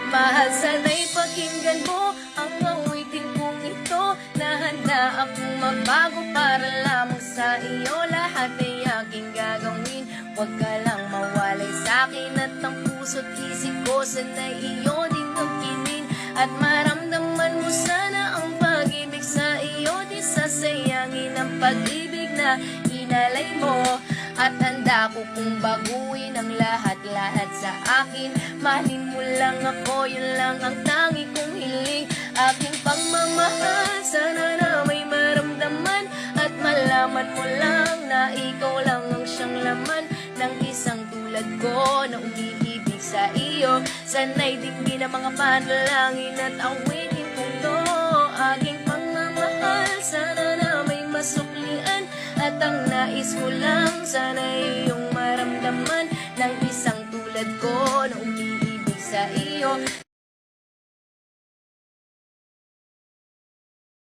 Mahal, sana'y pakinggan mo ang awitin kong ito, na handa akong magbago para lamang sa iyo. Lahat ay aking gagawin, huwag ka lang mawalay sa'kin. At ang puso't isip ko sana'y iyo din magkiling. At maramdaman mo sana ang pag-ibig sa iyo. Di sasayangin ang pag-ibig na inalay mo. At handa ko kung baguhin ang lahat-lahat sa akin. Mahalin mo lang ako, yun lang ang tangi kong hiling. Aking pagmamahal, sana na may maramdaman. At malaman mo lang na ikaw lang ang siyang laman ng isang tulad ko na umiibig sa iyo. Sana'y dinggin ang mga panalangin at awitin kong to. Aking pagmamahal, sana na may masuklian. At ang nais ko lang, sana iyong maramdaman ng isang tulad ko na umiibig sa iyo.